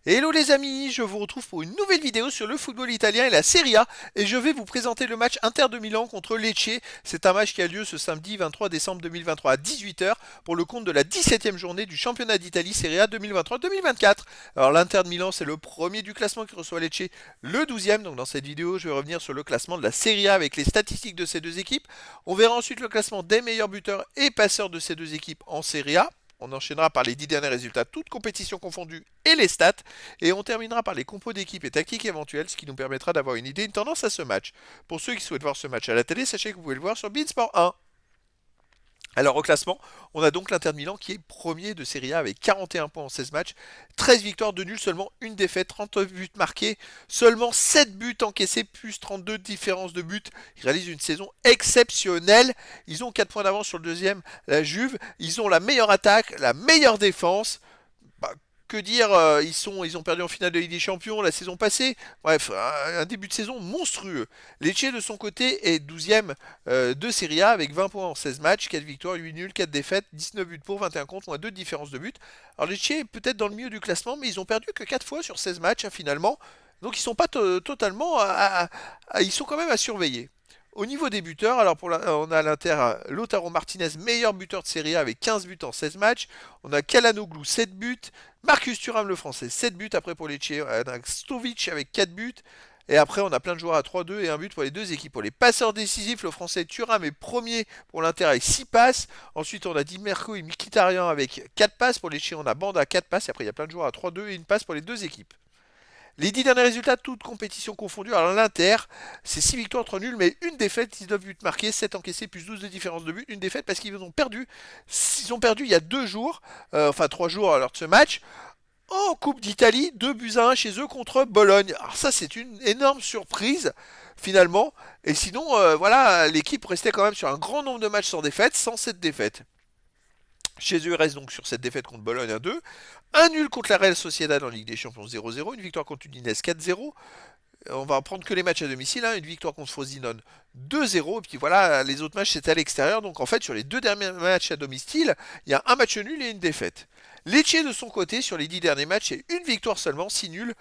Hello les amis, je vous retrouve pour une nouvelle vidéo sur le football italien et la Serie A et je vais vous présenter le match Inter de Milan contre Lecce. C'est un match qui a lieu ce samedi 23 décembre 2023 à 18 h pour le compte de la 17e journée du championnat d'Italie Serie A 2023-2024. Alors l'Inter de Milan c'est le premier du classement qui reçoit Lecce, le 12e. Donc dans cette vidéo je vais revenir sur le classement de la Serie A avec les statistiques de ces deux équipes. On verra ensuite le classement des meilleurs buteurs et passeurs de ces deux équipes en Serie A. On enchaînera par les 10 derniers résultats, toutes compétitions confondues et les stats. Et on terminera par les compos d'équipe et tactiques éventuelles, ce qui nous permettra d'avoir une idée, une tendance à ce match. Pour ceux qui souhaitent voir ce match à la télé, sachez que vous pouvez le voir sur Beansport 1. Alors au classement, on a donc l'Inter de Milan qui est premier de Serie A avec 41 points en 16 matchs, 13 victoires, de nuls, seulement une défaite, 39 buts marqués, seulement 7 buts encaissés, plus 32 différences de buts. Ils réalisent une saison exceptionnelle. Ils ont 4 points d'avance sur le deuxième, la Juve. Ils ont la meilleure attaque, la meilleure défense. Bah, que dire, ils ont perdu en finale de Ligue des Champions la saison passée. Bref, un début de saison monstrueux. Lecce de son côté est 12e de Serie A avec 20 points en 16 matchs, 4 victoires, 8 nuls, 4 défaites, 19 buts pour, 21 contre, moins 2 de différence de but. Alors Lecce est peut-être dans le milieu du classement, mais ils ont perdu que 4 fois sur 16 matchs finalement. Donc ils sont pas totalement ils sont quand même à surveiller. Au niveau des buteurs, alors on a à l'Inter Lautaro Martinez, meilleur buteur de Serie A avec 15 buts en 16 matchs. On a Calhanoglu, 7 buts. Marcus Thuram, le français, 7 buts. Après pour les Lecce, on a Stovic avec 4 buts. Et après, on a plein de joueurs à 3-2 et un but pour les deux équipes. Pour les passeurs décisifs, le français Thuram est premier pour l'Inter avec 6 passes. Ensuite, on a Di Merco et Mkhitaryan avec 4 passes. Pour les Lecce, on a Banda 4 passes. Et après, il y a plein de joueurs à 3-2 et une passe pour les deux équipes. Les 10 derniers résultats, toutes compétitions confondues. Alors l'Inter, c'est 6 victoires, 3 nuls, mais une défaite, 19 buts marqués, 7 encaissés, plus 12 de différence de but. Une défaite parce qu'ils ont perdu. Ils ont perdu il y a 2 jours, enfin 3 jours lors de ce match. En Coupe d'Italie, 2 buts à 1 chez eux contre Bologne. Alors ça, c'est une énorme surprise, finalement. Et sinon, voilà, l'équipe restait quand même sur un grand nombre de matchs sans défaite, sans cette défaite. Chez eux, il reste donc sur cette défaite contre Bologne 1-2. Un nul contre la Real Sociedad en Ligue des Champions 0-0. Une victoire contre Udinese 4-0. On va prendre que les matchs à domicile. Une victoire contre Frosinone 2-0. Et puis voilà, les autres matchs c'était à l'extérieur. Donc en fait, sur les deux derniers matchs à domicile, il y a un match nul et une défaite. Lecce de son côté, sur les 10 derniers matchs, c'est une victoire seulement, 6 nuls.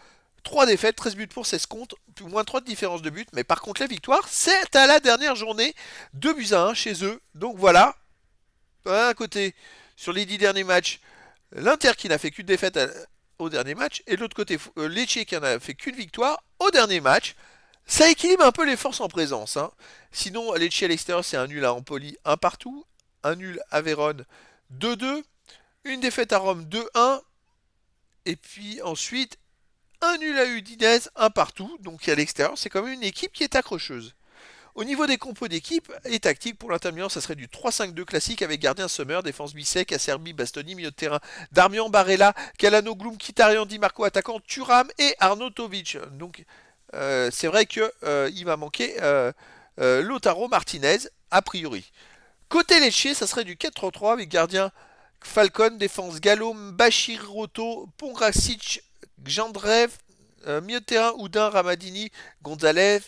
3 défaites, 13 buts pour 16 comptes, moins 3 de différence de but. Mais par contre, la victoire, c'est à la dernière journée. 2 buts à 1 chez eux. Donc voilà, d'un côté, sur les 10 derniers matchs, l'Inter qui n'a fait qu'une défaite au dernier match, et de l'autre côté, Lecce qui n'a fait qu'une victoire au dernier match. Ça équilibre un peu les forces en présence. Sinon, Lecce à l'extérieur, c'est un nul à Empoli, un partout, un nul à Vérone, 2-2, une défaite à Rome, 2-1, et puis ensuite, un nul à Udinese, un partout. Donc à l'extérieur, c'est quand même une équipe qui est accrocheuse. Au niveau des compos d'équipe et tactique, pour l'Inter Milan, ça serait du 3-5-2 classique avec gardien Sommer, défense Bissek, Acerbi, Bastoni, milieu de terrain, Darmian, Barella, Calhanoglu, Mkhitaryan, Di Marco, attaquant, Thuram et Arnautovic. Donc c'est vrai que il m'a manqué Lautaro Martinez, a priori. Côté Lecce, ça serait du 4-3-3 avec gardien Falcon, défense Gallo, Bachiroto, Pongracic, Gendrev, milieu de terrain Oudin, Ramadini, Gonzalez,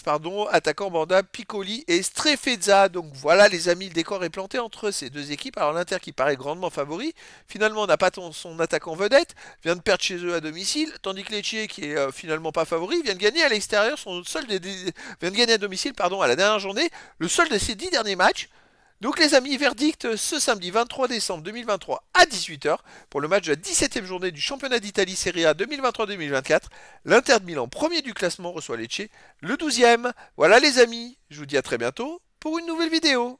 pardon, attaquant Banda, Piccoli et Strefezza. Donc voilà les amis, le décor est planté entre ces deux équipes. Alors l'Inter qui paraît grandement favori, finalement n'a pas son attaquant vedette, vient de perdre chez eux à domicile, tandis que Lecce qui est finalement pas favori, vient de gagner à l'extérieur, vient de gagner à domicile pardon, à la dernière journée, le seul de ses 10 derniers matchs. Donc les amis, verdict ce samedi 23 décembre 2023 à 18 h pour le match de la 17e journée du championnat d'Italie Serie A 2023-2024. L'Inter de Milan, premier du classement, reçoit Lecce, le 12e. Voilà les amis, je vous dis à très bientôt pour une nouvelle vidéo.